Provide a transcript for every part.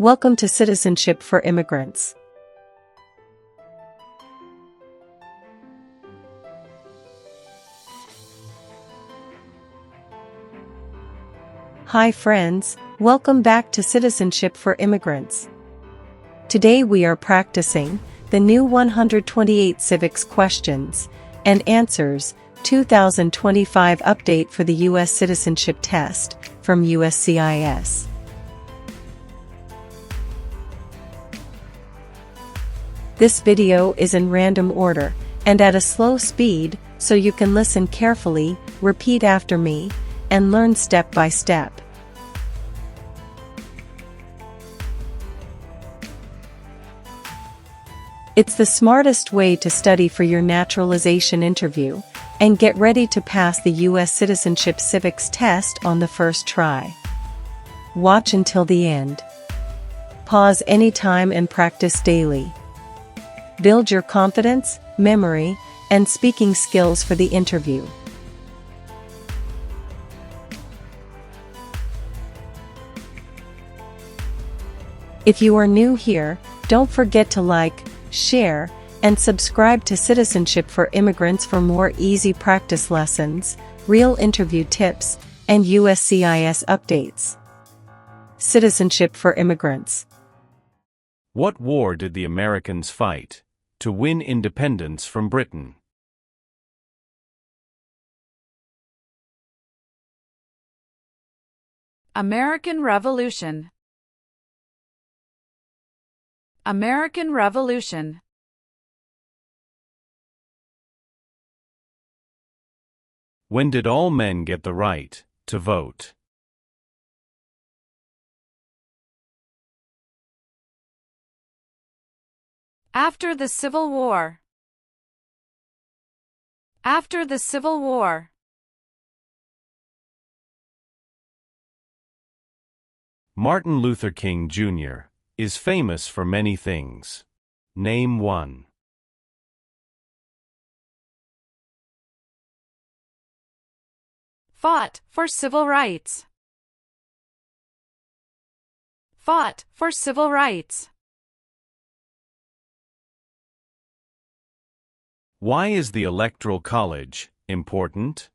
Welcome to Citizenship for Immigrants. Hi friends, welcome back to Citizenship for Immigrants. Today we are practicing the new 128 Civics Questions and Answers 2025 update for the U.S. Citizenship Test from USCIS. This video is in random order and at a slow speed, so you can listen carefully, repeat after me, and learn step by step. It's the smartest way to study for your naturalization interview and get ready to pass the U.S. Citizenship Civics test on the first try. Watch until the end. Pause anytime and practice daily. Build your confidence, memory, and speaking skills for the interview. If you are new here, don't forget to like, share, and subscribe to Citizenship for Immigrants for more easy practice lessons, real interview tips, and USCIS updates. Citizenship for Immigrants. What war did the Americans fight to win independence from Britain? American Revolution. American Revolution. When did all men get the right to vote? After the Civil War. After the Civil War. Martin Luther King Jr. is famous for many things. Name one. Fought for civil rights. Fought for civil rights. Why is the Electoral College important?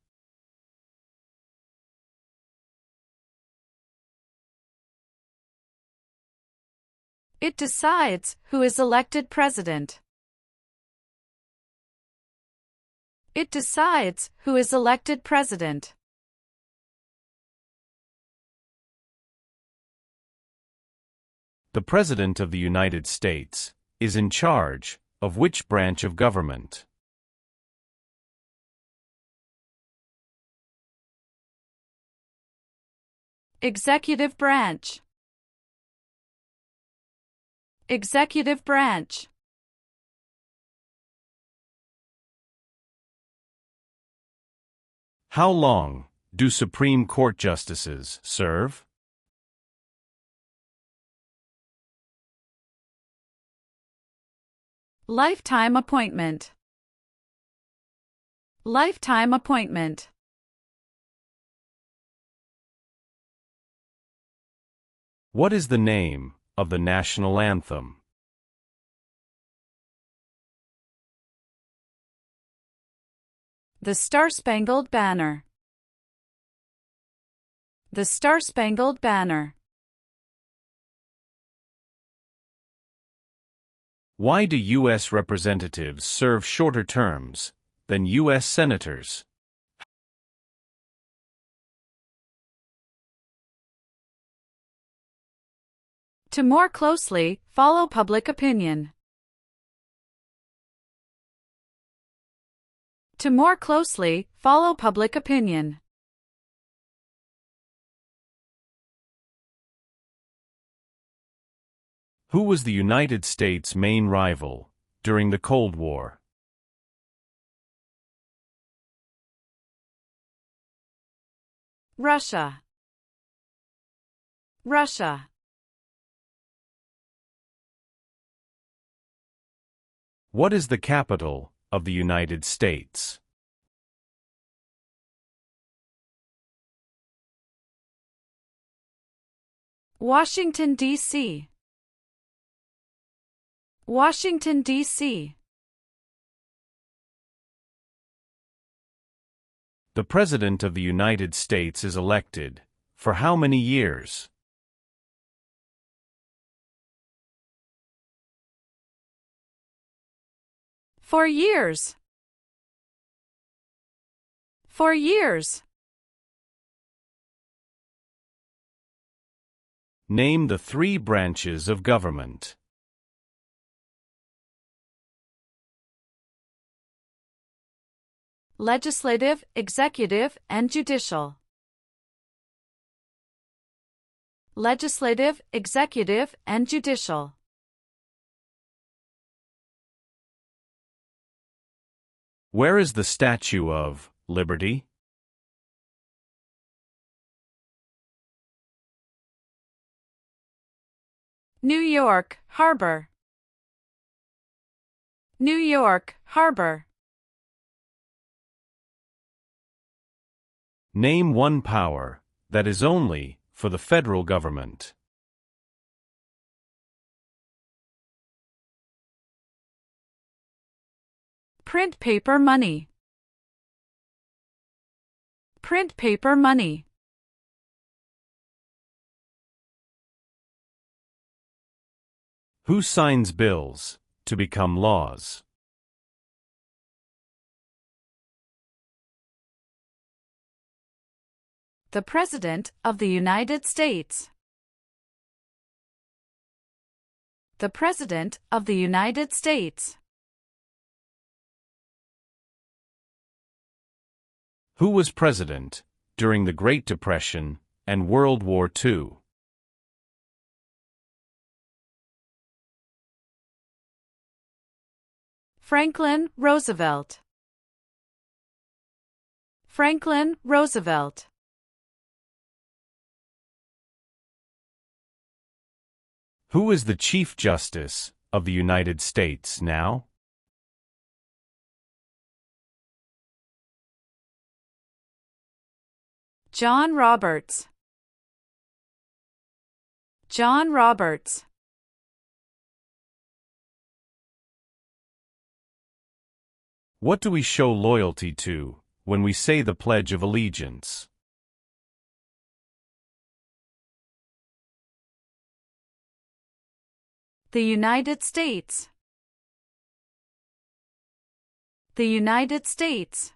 It decides who is elected president. It decides who is elected president. The President of the United States is in charge of which branch of government? Executive branch. Executive branch. How long do Supreme Court justices serve? Lifetime appointment. Lifetime appointment. What is the name of the national anthem? The Star-Spangled Banner. The Star-Spangled Banner. Why do U.S. representatives serve shorter terms than U.S. senators? To more closely follow public opinion. To more closely follow public opinion. Who was the United States' main rival during the Cold War? Russia. Russia. What is the capital of the United States? Washington, D.C. Washington, D.C. The President of the United States is elected for how many years? For years. For years. Name the three branches of government. Legislative, executive, and judicial. Legislative, executive, and judicial. Where is the Statue of Liberty? New York Harbor. New York Harbor. Name one power that is only for the federal government. Print paper money. Print paper money. Who signs bills to become laws? The President of the United States. The President of the United States. Who was president during the Great Depression and World War II? Franklin Roosevelt. Franklin Roosevelt. Who is the Chief Justice of the United States now? John Roberts. John Roberts. What do we show loyalty to when we say the Pledge of Allegiance? The United States. The United States.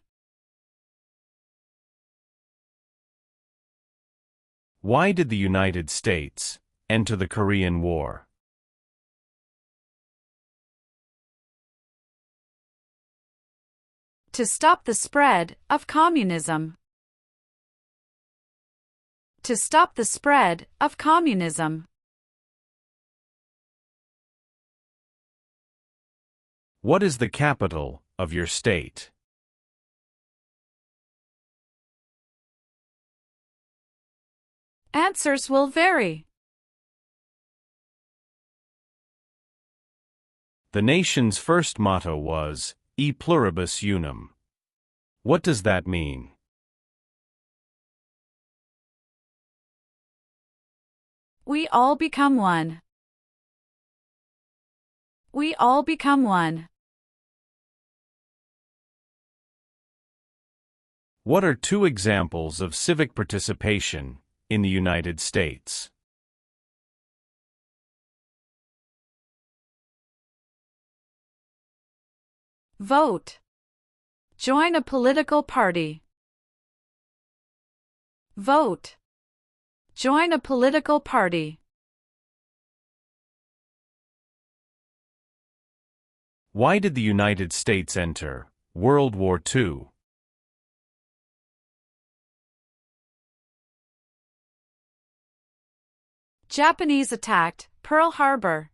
Why did the United States enter the Korean War? To stop the spread of communism. To stop the spread of communism. What is the capital of your state? Answers will vary. The nation's first motto was, E pluribus unum. What does that mean? We all become one. We all become one. What are two examples of civic participation in the United States? Vote. Join a political party. Vote. Join a political party. Why did the United States enter World War II? Japanese attacked Pearl Harbor.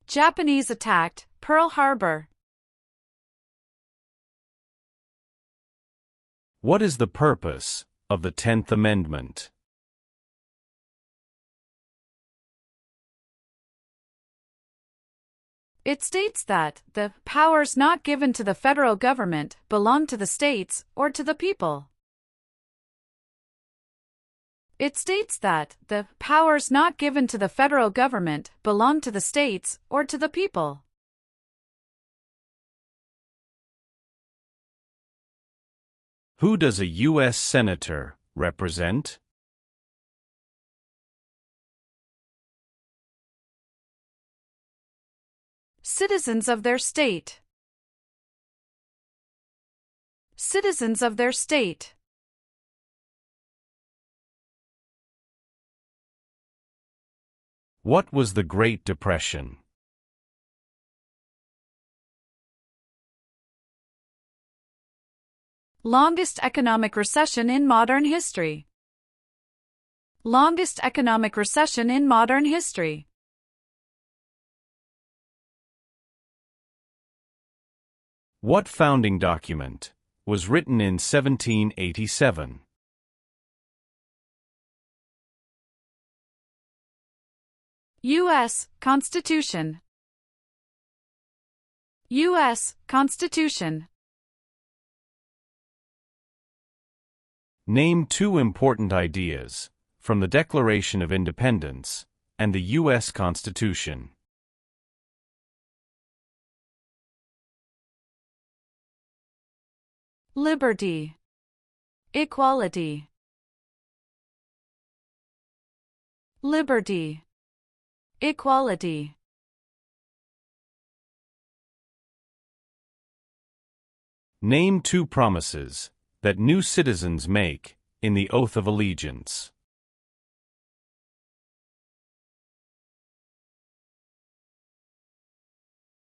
Japanese attacked Pearl Harbor. What is the purpose of the 10th Amendment? It states that the powers not given to the federal government belong to the states or to the people. It states that the powers not given to the federal government belong to the states or to the people. Who does a U.S. Senator represent? Citizens of their state. Citizens of their state. What was the Great Depression? Longest economic recession in modern history. Longest economic recession in modern history. What founding document was written in 1787? U.S. Constitution. U.S. Constitution. Name two important ideas from the Declaration of Independence and the U.S. Constitution. Liberty. Equality. Liberty. Equality. Name two promises that new citizens make in the Oath of Allegiance.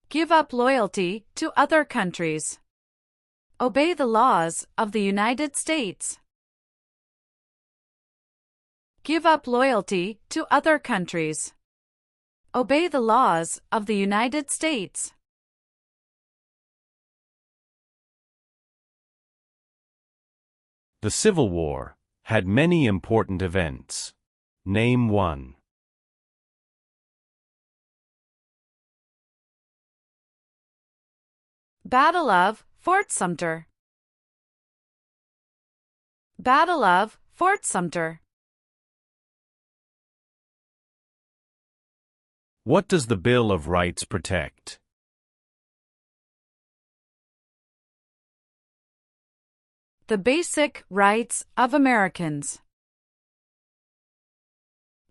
Give up loyalty to other countries. Obey the laws of the United States. Give up loyalty to other countries. Obey the laws of the United States. The Civil War had many important events. Name one. Battle of Fort Sumter. Battle of Fort Sumter. What does the Bill of Rights protect? The basic rights of Americans.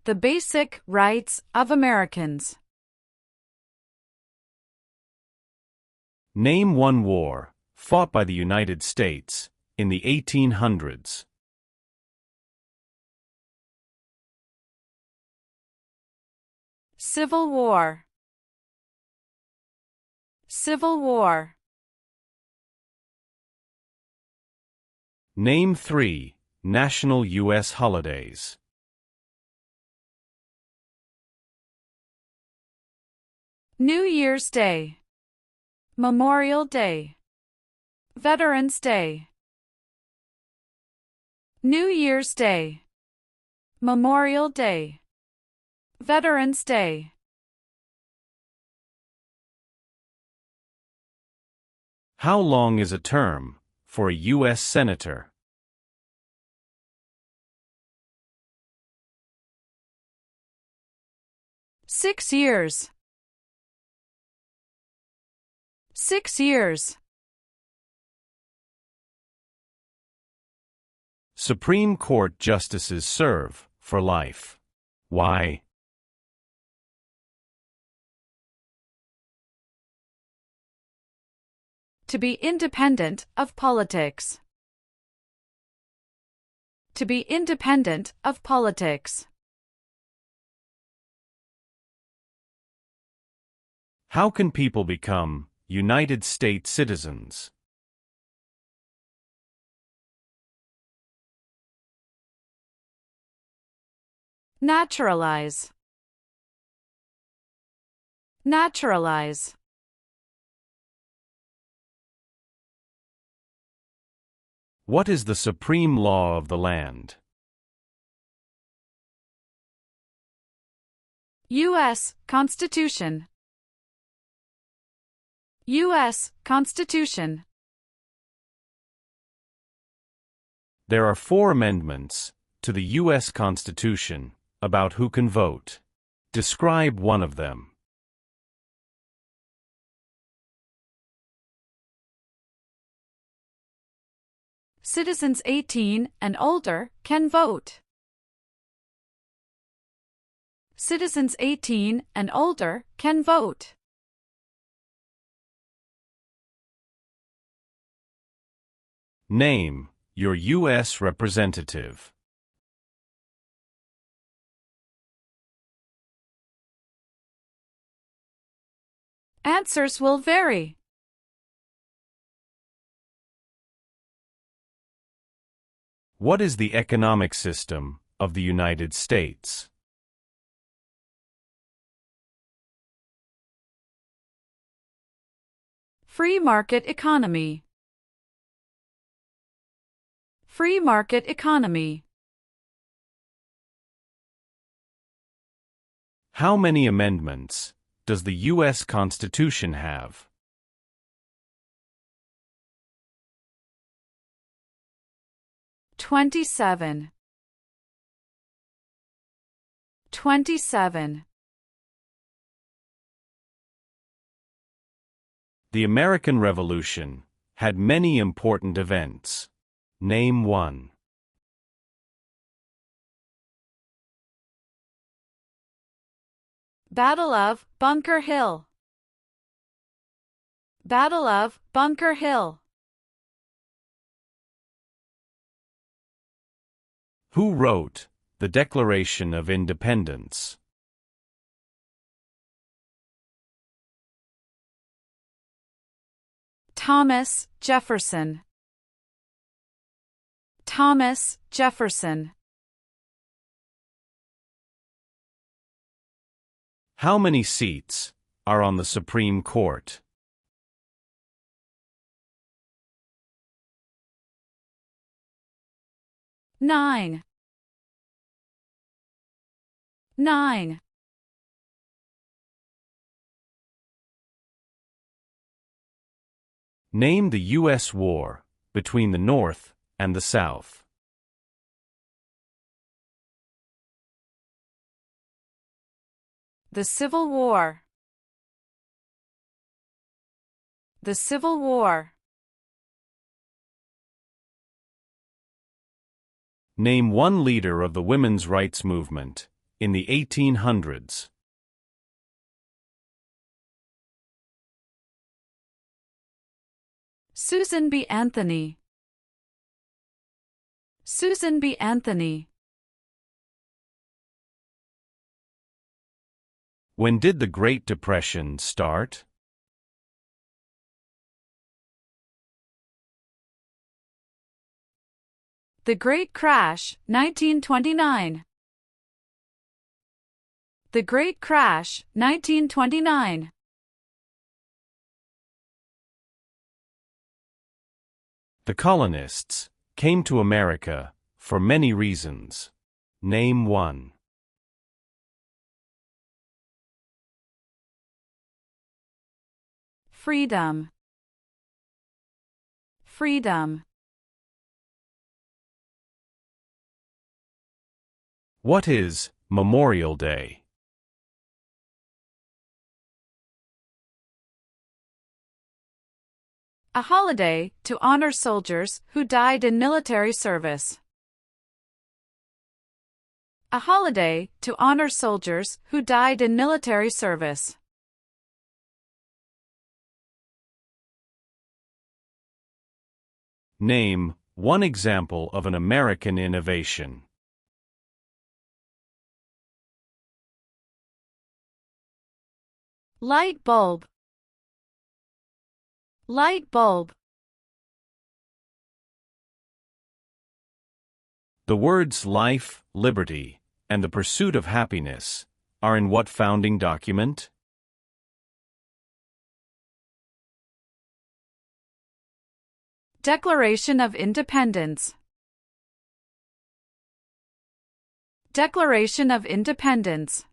The basic rights of Americans. Name one war fought by the United States in the 1800s. Civil War. Civil War. Name three national U.S. holidays. New Year's Day. Memorial Day. Veterans Day. New Year's Day. Memorial Day. Veterans Day. How long is a term for a U.S. Senator? Six years. 6 years. Supreme Court justices serve for life. Why? To be independent of politics. To be independent of politics. How can people become United States citizens? Naturalize. Naturalize. What is the supreme law of the land? U.S. Constitution. U.S. Constitution. There are 4 amendments to the U.S. Constitution about who can vote. Describe one of them. Citizens 18 and older can vote. Citizens 18 and older can vote. Name your U.S. representative. Answers will vary. What is the economic system of the United States? Free market economy. Free market economy. How many amendments does the U.S. Constitution have? 27. 27. The American Revolution had many important events. Name one. Battle of Bunker Hill. Battle of Bunker Hill. Who wrote the Declaration of Independence? Thomas Jefferson. Thomas Jefferson. How many seats are on the Supreme Court? 9. 9. Name the U.S. war between the North and the South. The Civil War. The Civil War. Name one leader of the women's rights movement in the 1800s. Susan B. Anthony. Susan B. Anthony. When did the Great Depression start? The Great Crash, 1929. The Great Crash, 1929. The colonists came to America for many reasons. Name one. Freedom. Freedom. What is Memorial Day? A holiday to honor soldiers who died in military service. A holiday to honor soldiers who died in military service. Name one example of an American innovation. Light bulb. Light bulb. The words life, liberty, and the pursuit of happiness are in what founding document? Declaration of Independence. Declaration of Independence.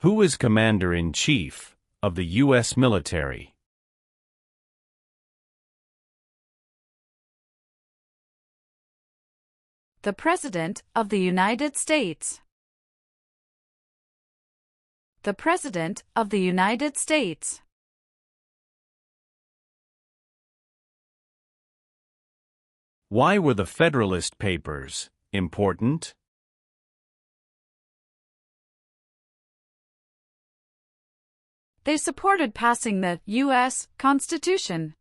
Who is Commander-in-Chief of the U.S. military? The President of the United States. The President of the United States. Why were the Federalist Papers important? They supported passing the U.S. Constitution.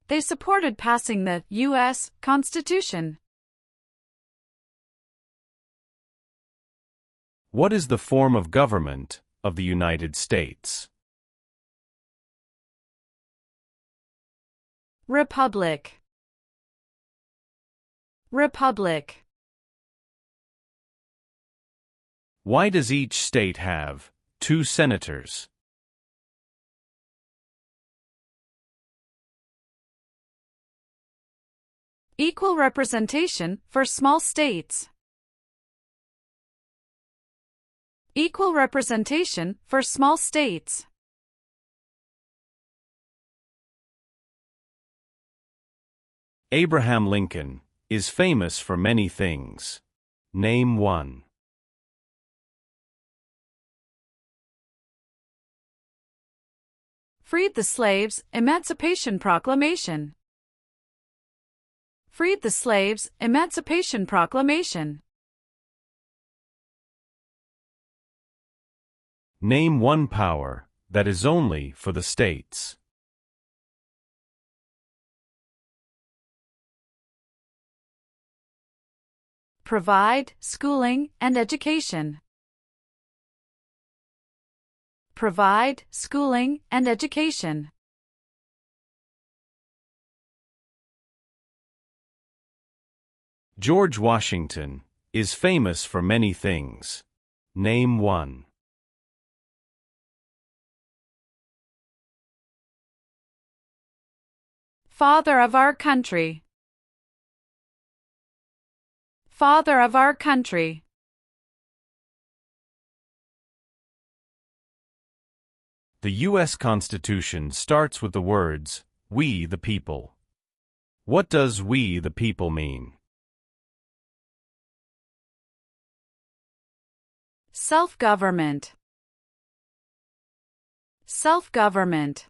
They supported passing the U.S. Constitution. What is the form of government of the United States? Republic. Republic. Why does each state have 2 senators? Equal representation for small states. Equal representation for small states. Abraham Lincoln is famous for many things. Name one. Freed the slaves, Emancipation Proclamation. Freed the slaves, Emancipation Proclamation. Name one power that is only for the states. Provide schooling and education. Provide schooling and education. George Washington is famous for many things. Name one. Father of our country. Father of our country. The U.S. Constitution starts with the words, "We the people." What does "we the people" mean? Self-government. Self-government.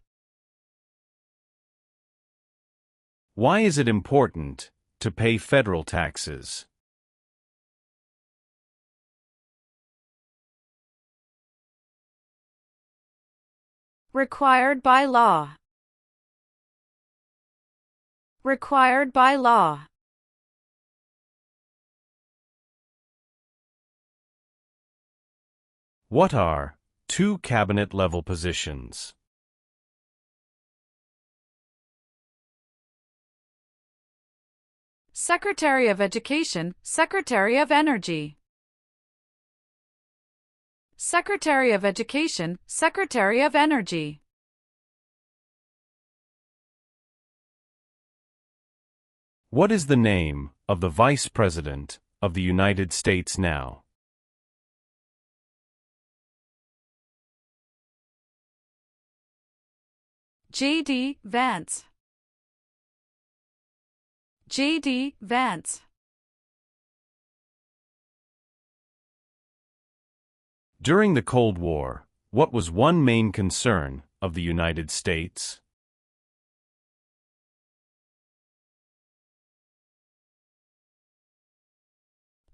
Why is it important to pay federal taxes? Required by law. Required by law. What are 2 cabinet-level positions? Secretary of Education, Secretary of Energy. Secretary of Education, Secretary of Energy. What is the name of the Vice President of the United States now? J.D. Vance. J.D. Vance. During the Cold War, what was one main concern of the United States?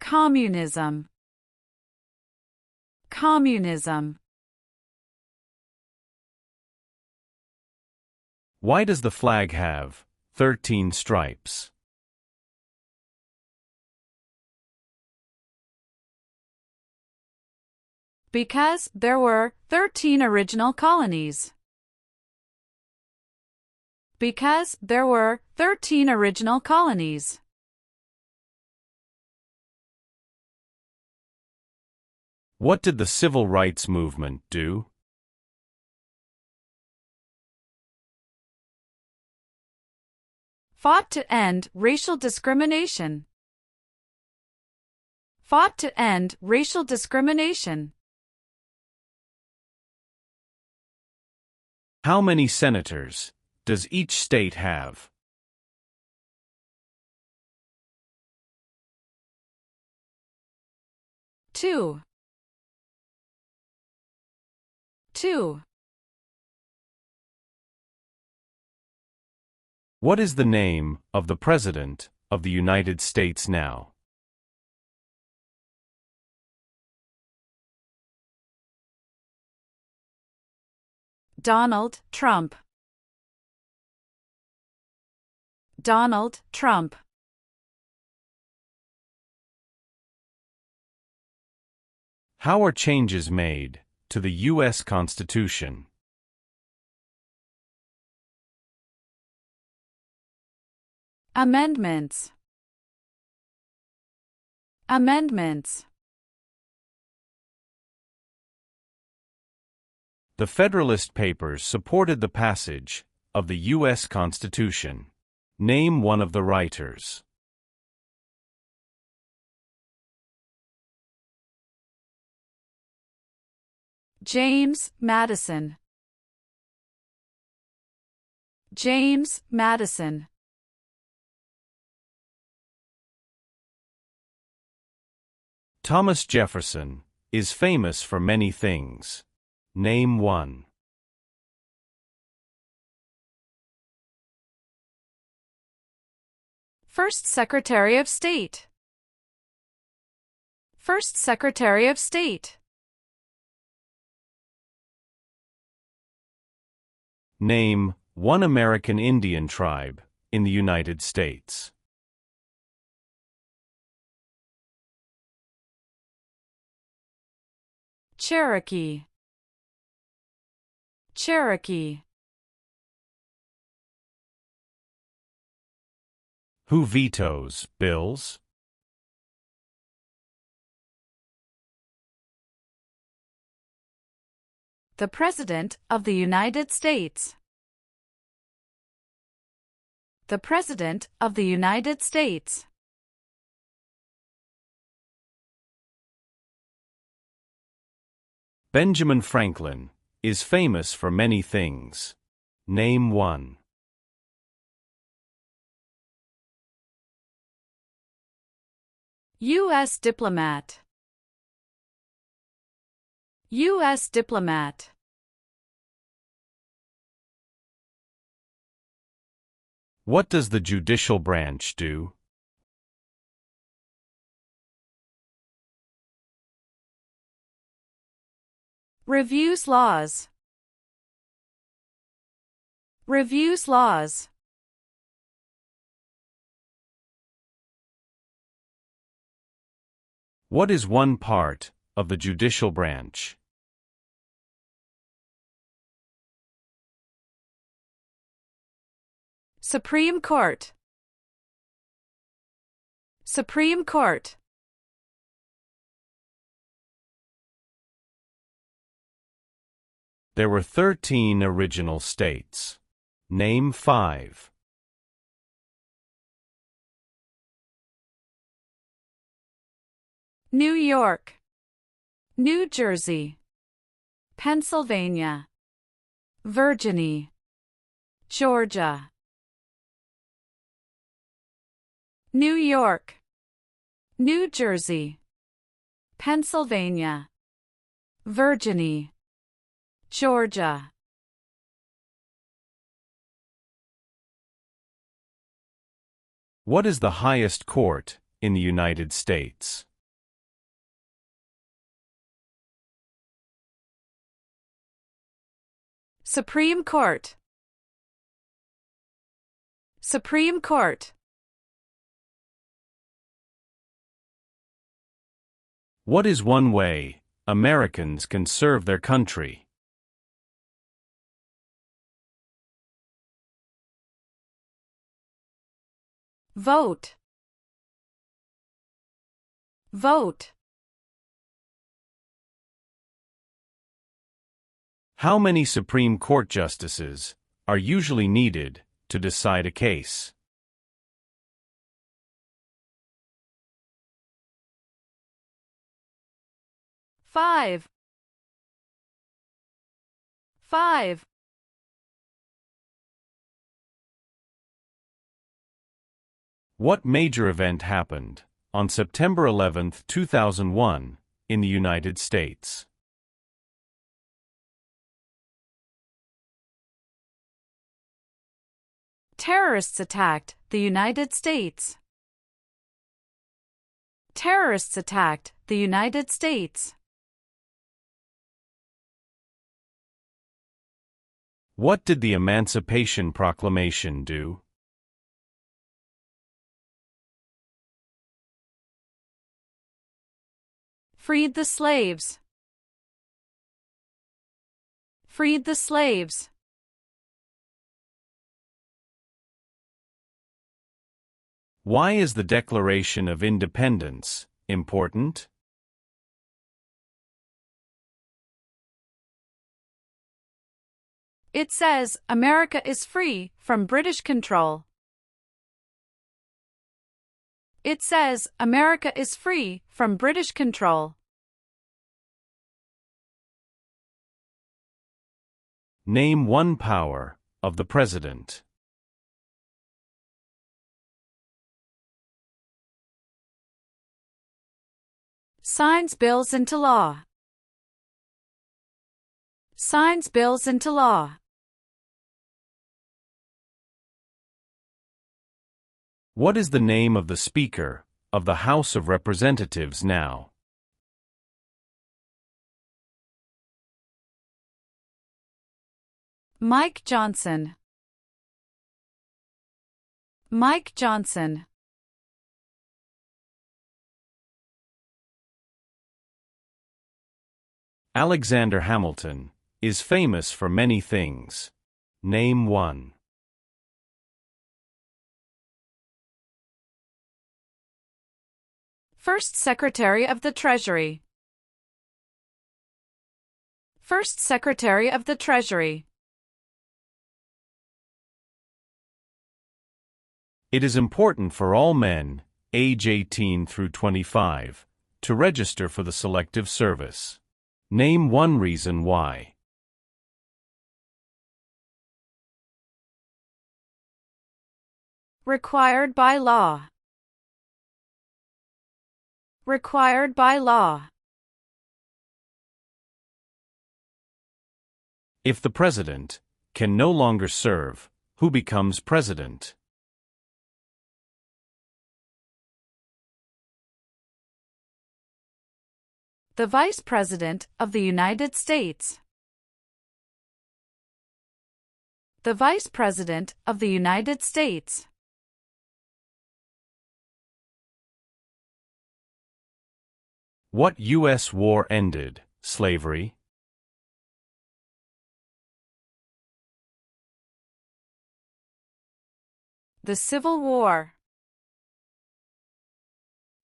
Communism. Communism. Why does the flag have 13 stripes? Because there were 13 original colonies. Because there were 13 original colonies. What did the Civil Rights Movement do? Fought to end racial discrimination. Fought to end racial discrimination. How many senators does each state have? Two. Two. What is the name of the President of the United States now? Donald Trump. Donald Trump. How are changes made to the U.S. Constitution? Amendments. Amendments. The Federalist Papers supported the passage of the U.S. Constitution. Name one of the writers. James Madison. James Madison. Thomas Jefferson is famous for many things. Name one. First Secretary of State. First Secretary of State. Name one American Indian tribe in the United States. Cherokee. Cherokee. Who vetoes bills? The President of the United States. The President of the United States. Benjamin Franklin is famous for many things. Name one. U.S. diplomat. U.S. diplomat. What does the judicial branch do? Reviews laws. Reviews laws. What is one part of the judicial branch? Supreme Court. Supreme Court. There were 13 original states. Name 5. New York. New Jersey. Pennsylvania. Virginia. Georgia. New York. New Jersey. Pennsylvania. Virginia. Georgia. What is the highest court in the United States? Supreme Court. Supreme Court. What is one way Americans can serve their country? Vote. Vote. How many Supreme Court justices are usually needed to decide a case? Five. Five. What major event happened on September 11, 2001, in the United States? Terrorists attacked the United States. Terrorists attacked the United States. What did the Emancipation Proclamation do? Freed the slaves. Freed the slaves. Why is the Declaration of Independence important? It says America is free from British control. It says America is free from British control. Name one power of the President. Signs bills into law. Signs bills into law. What is the name of the Speaker of the House of Representatives now? Mike Johnson. Mike Johnson. Alexander Hamilton is famous for many things. Name one. First Secretary of the Treasury. First Secretary of the Treasury. It is important for all men, age 18 through 25, to register for the Selective Service. Name one reason why. Required by law. Required by law. If the President can no longer serve, who becomes President? The Vice President of the United States. The Vice President of the United States. What U.S. war ended slavery? The Civil War.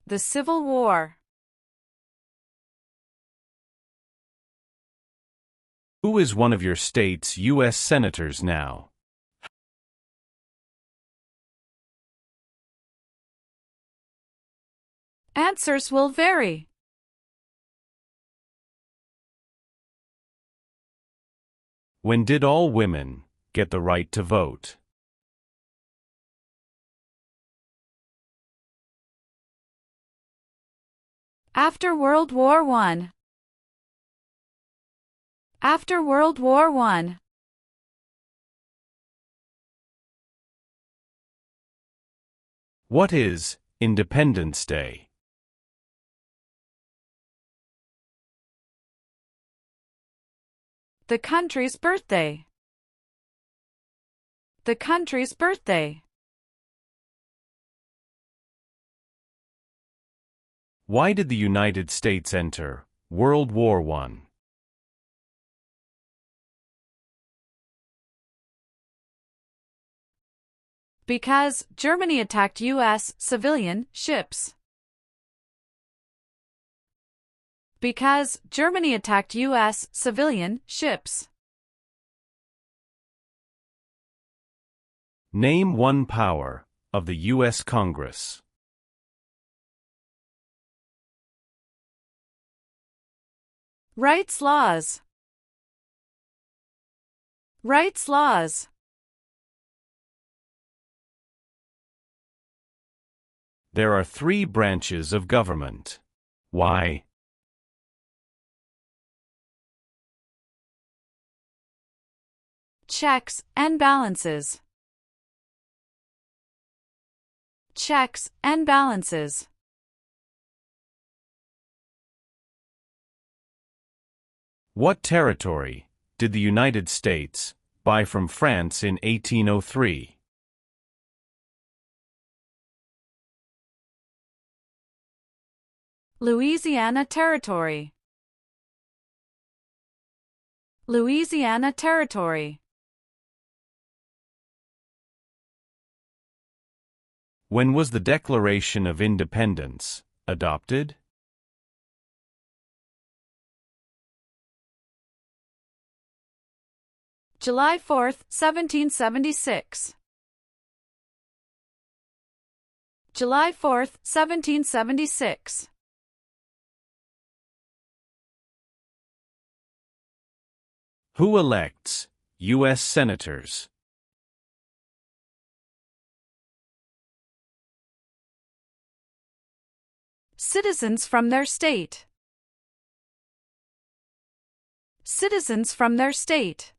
The Civil War. Who is one of your state's U.S. senators now? Answers will vary. When did all women get the right to vote? After World War I. After World War I. What is Independence Day? The country's birthday. The country's birthday. Why did the United States enter World War I? Because Germany attacked U.S. civilian ships. Because Germany attacked U.S. civilian ships. Name one power of the U.S. Congress. Rights laws. Rights laws. There are three branches of government. Why? Checks and balances. Checks and balances. What territory did the United States buy from France in 1803? Louisiana Territory. Louisiana Territory. When was the Declaration of Independence adopted? July 4, 1776. July 4, 1776. Who elects U.S. senators? Citizens from their state. Citizens from their state.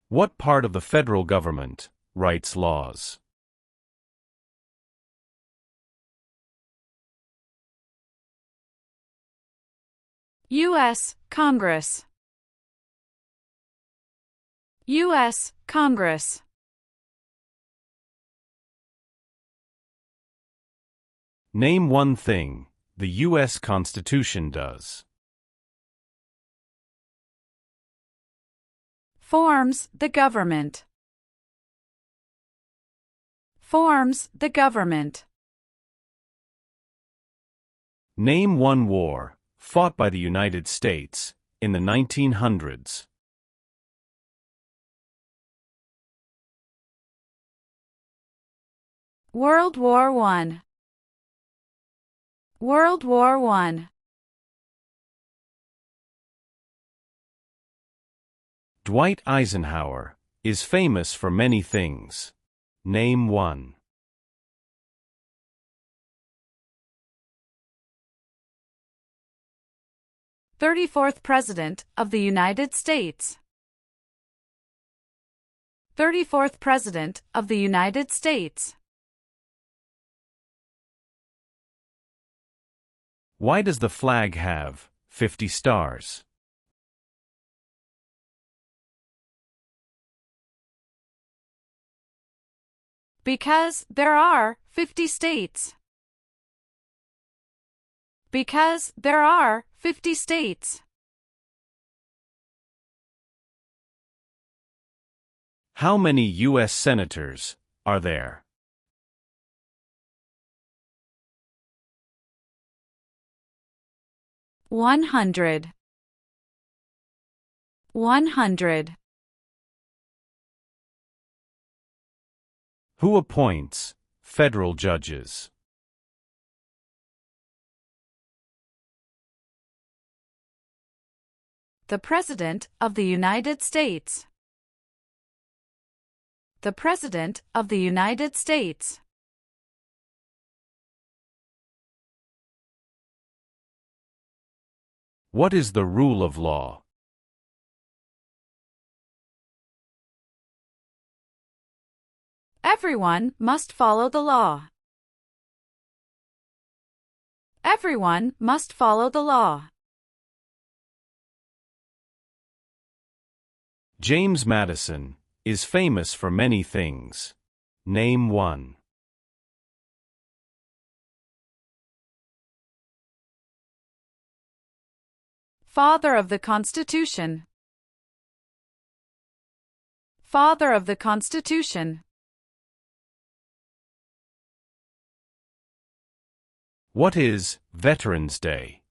What part of the federal government writes laws? U.S. Congress. U.S. Congress. Name one thing the U.S. Constitution does. Forms the government. Forms the government. Name one war fought by the United States in the 1900s. World War I. World War I. Dwight Eisenhower is famous for many things. Name one. "34th President of the United States." 34th President of the United States. Why does the flag have 50 stars? Because there are 50 states. Because there are 50 states. How many U.S. senators are there? One hundred. 100. Who appoints federal judges? The President of the United States. The President of the United States. What is the rule of law? Everyone must follow the law. Everyone must follow the law. James Madison is famous for many things. Name one. Father of the Constitution. Father of the Constitution. What is Veterans Day?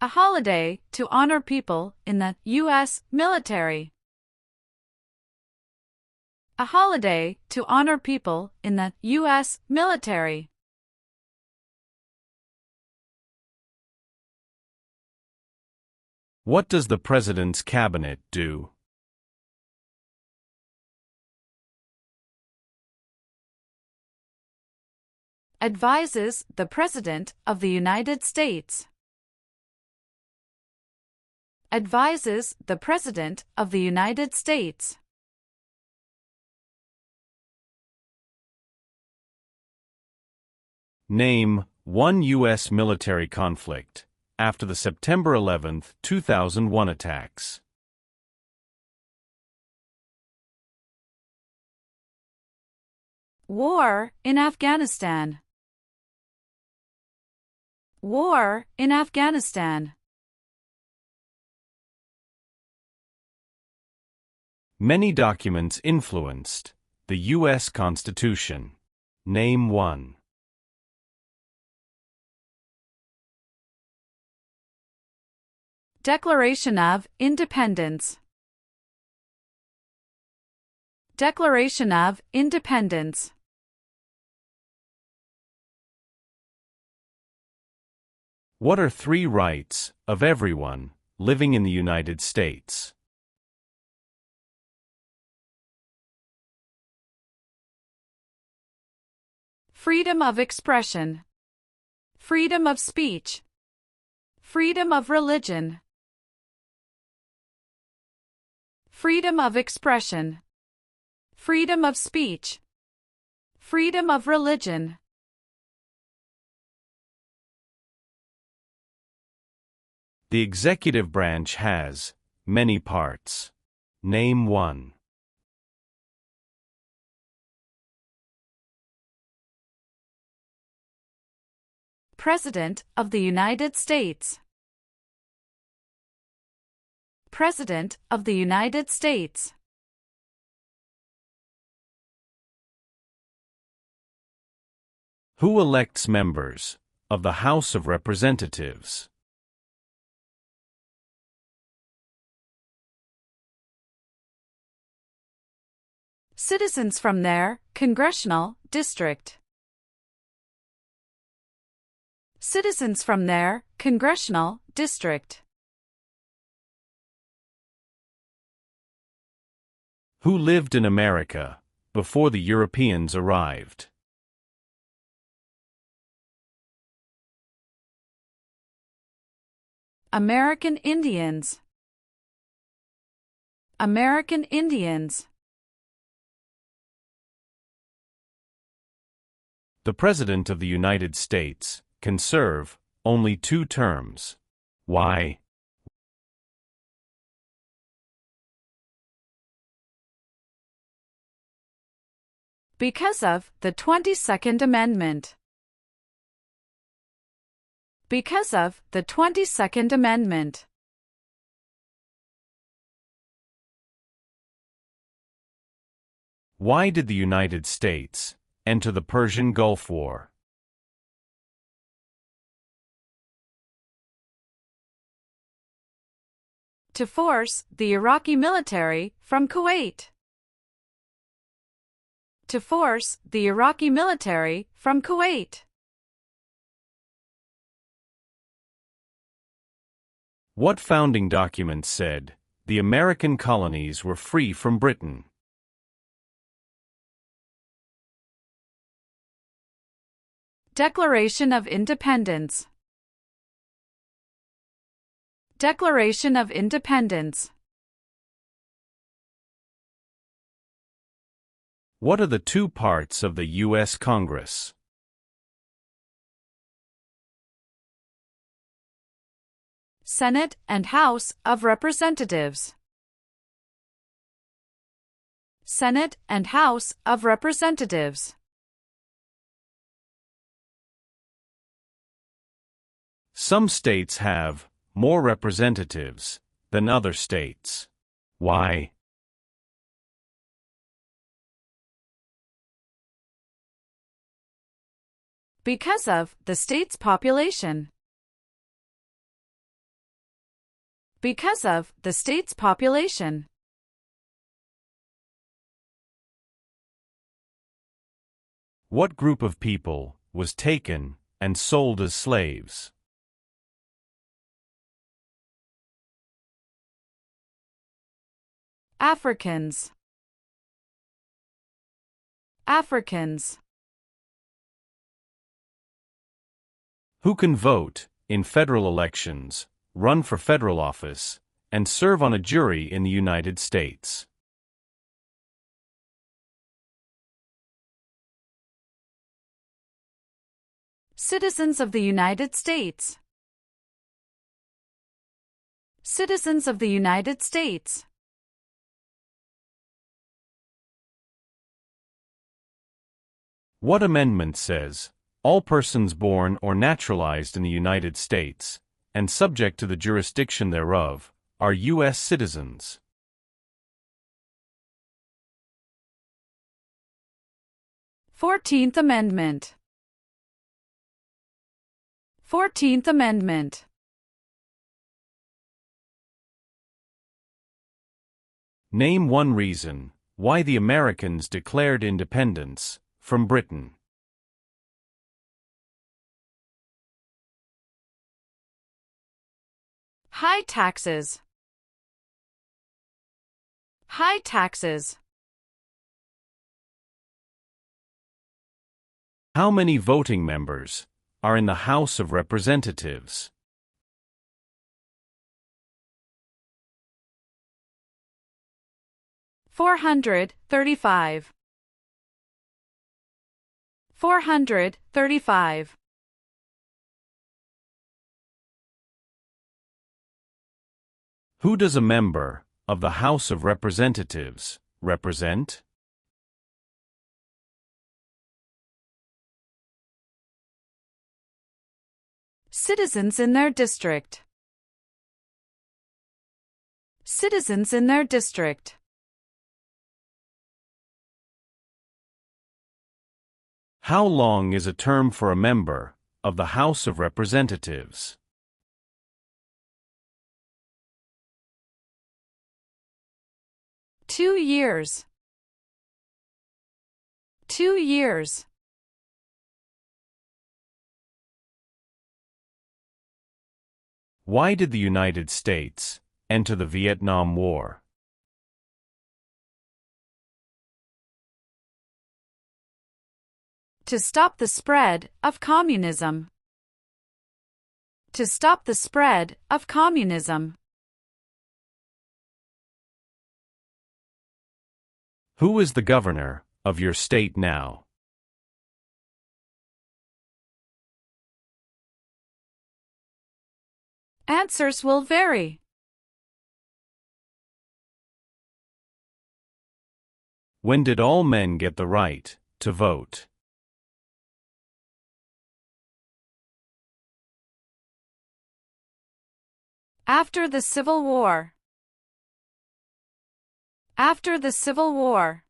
A holiday to honor people in the U.S. military. A holiday to honor people in the U.S. military. What does the President's Cabinet do? Advises the President of the United States. Advises the President of the United States. Name one U.S. military conflict after the September 11, 2001 attacks. War in Afghanistan. War in Afghanistan. Many documents influenced the U.S. Constitution. Name one. Declaration of Independence. Declaration of Independence. What are three rights of everyone living in the United States? Freedom of expression. Freedom of speech. Freedom of religion. Freedom of expression. Freedom of speech. Freedom of religion. The executive branch has many parts. Name one. President of the United States. President of the United States. Who elects members of the House of Representatives? Citizens from their congressional district. Citizens from their congressional district. Who lived in America before the Europeans arrived? American Indians. American Indians. The President of the United States can serve only 2 terms. Why? Because of the 22nd Amendment. Because of the 22nd Amendment. Why did the United States enter the Persian Gulf War? To force the Iraqi military from Kuwait. To force the Iraqi military from Kuwait. What founding document said the American colonies were free from Britain? Declaration of Independence. Declaration of Independence. What are the 2 parts of the U.S. Congress? Senate and House of Representatives. Senate and House of Representatives. Some states have more representatives than other states. Why? Because of the state's population. Because of the state's population. What group of people was taken and sold as slaves? Africans. Africans. Who can vote in federal elections, run for federal office, and serve on a jury in the United States? Citizens of the United States. Citizens of the United States. What amendment says, all persons born or naturalized in the United States, and subject to the jurisdiction thereof, are U.S. citizens? Fourteenth Amendment. 14th Amendment. Name one reason why the Americans declared independence from Britain. High taxes. High taxes. How many voting members are in the House of Representatives? $435. 435. Who does a member of the House of Representatives represent? Citizens in their district. Citizens in their district. How long is a term for a member of the House of Representatives? Two years. 2 years. Why did the United States enter the Vietnam War? To stop the spread of communism. To stop the spread of communism. Who is the governor of your state now? Answers will vary. When did all men get the right to vote? After the Civil War. After the Civil War.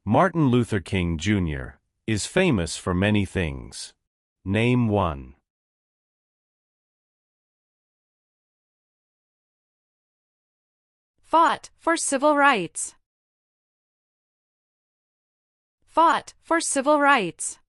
Martin Luther King Jr. is famous for many things. Name one. Fought for civil rights. Fought for civil rights.